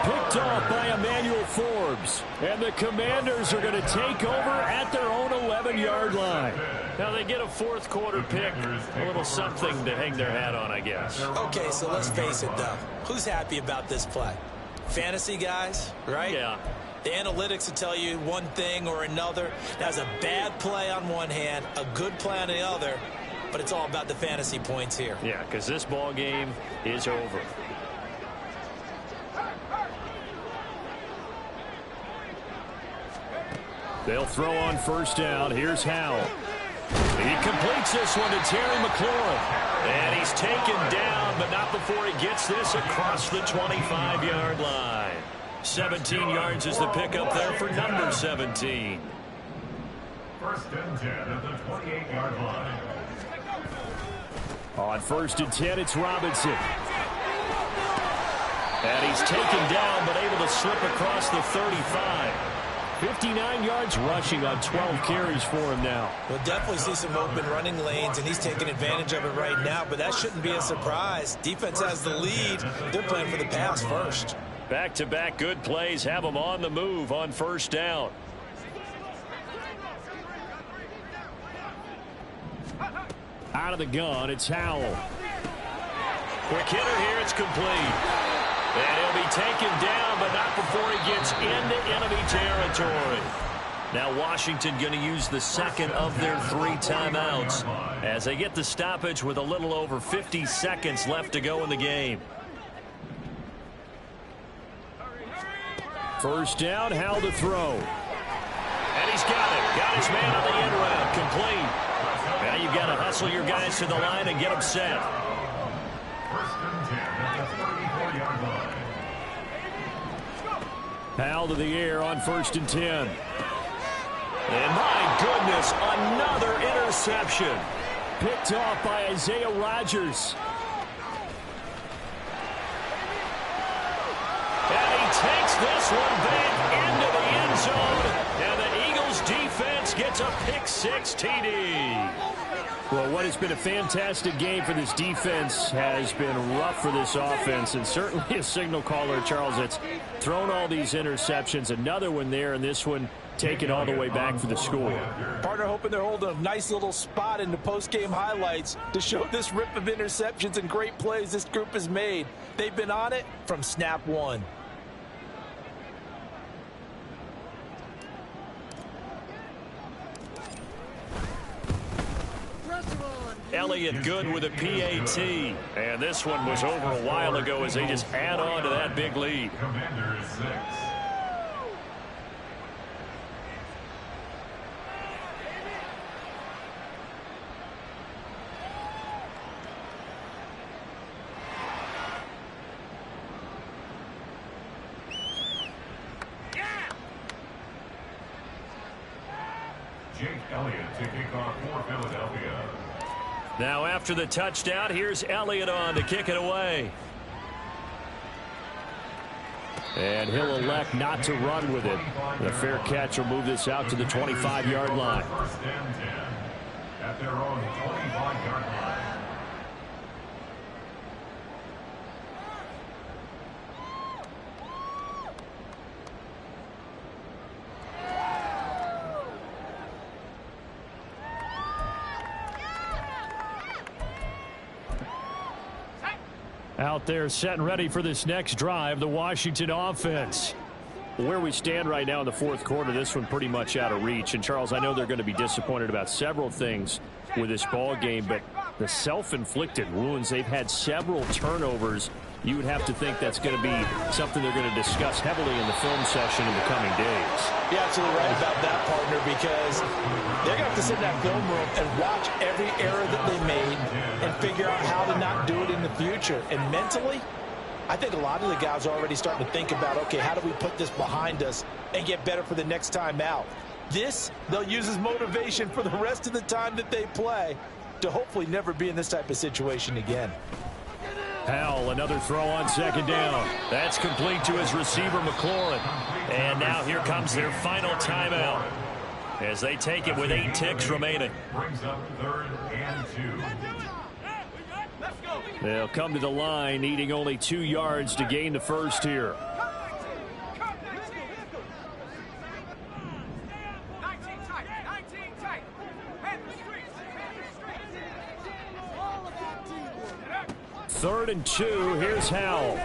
Picked off by Emmanuel Forbes. And the Commanders are going to take over at their own 11-yard line. Now they get a 4th quarter pick. A little something to hang their hat on, I guess. Okay, so let's face it, though. Who's happy about this play? Fantasy guys, right? Yeah. The analytics will tell you one thing or another. That's a bad play on one hand, a good play on the other, but it's all about the fantasy points here. Yeah, because this ball game is over. They'll throw on 1st down. Here's Howell. He completes this one to Terry McLaurin. And he's taken down, but not before he gets this across the 25-yard line. 17 yards is the pickup there for number 17. 1st and 10 at the 28-yard line. On 1st and 10, it's Robinson. And he's taken down, but able to slip across the 35. 59 yards rushing on 12 carries for him now. We'll definitely see some open running lanes, and he's taking advantage of it right now, but that shouldn't be a surprise. Defense has the lead. They're playing for the pass first. Back-to-back good plays have them on the move on 1st down. Out of the gun, it's Howell. Quick hitter here. It's complete. And he'll be taken down, but not before he gets into enemy territory. Now Washington going to use the second of their 3 timeouts as they get the stoppage with a little over 50 seconds left to go in the game. First down, Howell to throw. And he's got it. Got his man on the end route. Complete. Now you've got to hustle your guys to the line and get them set. First and 10 at the 34-yard line. Howell to the air on 1st and 10. And my goodness, another interception. Picked off by Isaiah Rodgers. And he takes this one back into the end zone. And the Eagles defense gets a pick-6 TD. Well, what has been a fantastic game for this defense has been rough for this offense, and certainly a signal caller, Charles, that's thrown all these interceptions. Another one there, and this one taken all the way back for the score. Partner hoping they're holding a nice little spot in the post-game highlights to show this rip of interceptions and great plays this group has made. They've been on it from snap one. Elliott Good with a PAT. And this one was over a while ago as they just add on to that big lead. Commanders 6. Jake Elliott to kick off for Philadelphia. Now after the touchdown, here's Elliott on to kick it away. And he'll elect not to run with it. The fair catch will move this out to the 25-yard line. First and 10 at their own 25-yard line. Out there set and ready for this next drive, the Washington offense. Where we stand right now in the fourth quarter, this one pretty much out of reach. And, Charles, I know they're going to be disappointed about several things with this ball game, but the self-inflicted wounds, they've had several turnovers. You would have to think that's going to be something they're going to discuss heavily in the film session in the coming days. You're absolutely right about that, partner, because they're going to have to sit in that film room and watch every error that they made and figure out how to not do it in the future. And mentally, I think a lot of the guys are already starting to think about, okay, how do we put this behind us and get better for the next time out? This, they'll use as motivation for the rest of the time that they play to hopefully never be in this type of situation again. Howell, another throw on second down. That's complete to his receiver, McLaurin. And now here comes their final timeout as they take it with 8 ticks remaining. Brings up 3rd and 2. They'll come to the line, needing only 2 yards to gain the first here. Third and 2. Here's Howell.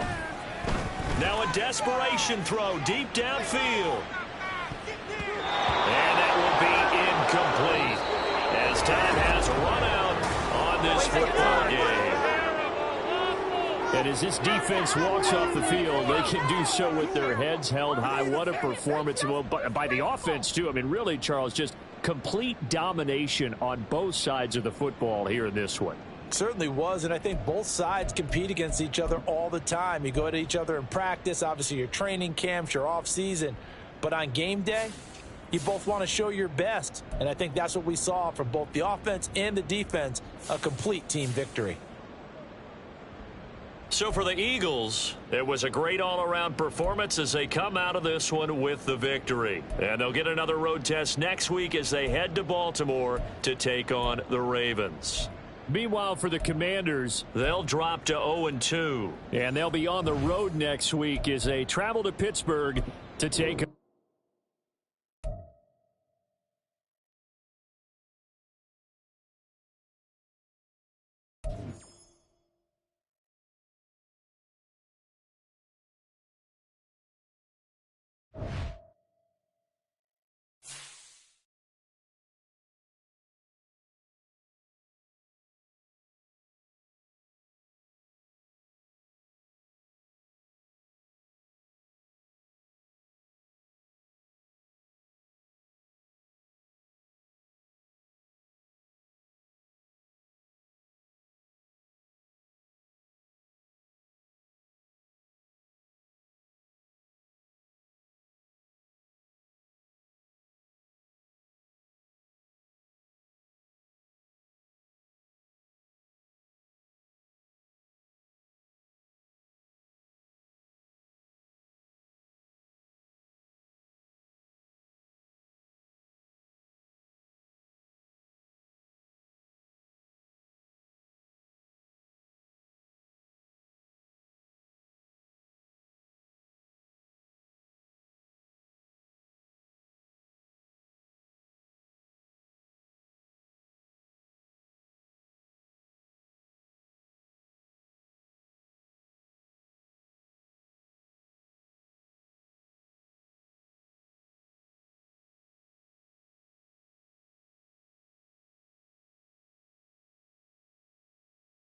Now a desperation throw deep downfield. And that will be incomplete as time has run out on this football game. And as this defense walks off the field, they can do so with their heads held high. What a performance. Well, by the offense, too. I mean, really, Charles, just complete domination on both sides of the football here in this one. Certainly was, and I think both sides compete against each other all the time. You go at each other in practice, obviously your training camps, your off season, but on game day, you both want to show your best, and I think that's what we saw from both the offense and the defense, a complete team victory. So for the Eagles, it was a great all-around performance as they come out of this one with the victory. And they'll get another road test next week as they head to Baltimore to take on the Ravens. Meanwhile, for the Commanders, they'll drop to 0-2. And they'll be on the road next week as they travel to Pittsburgh to take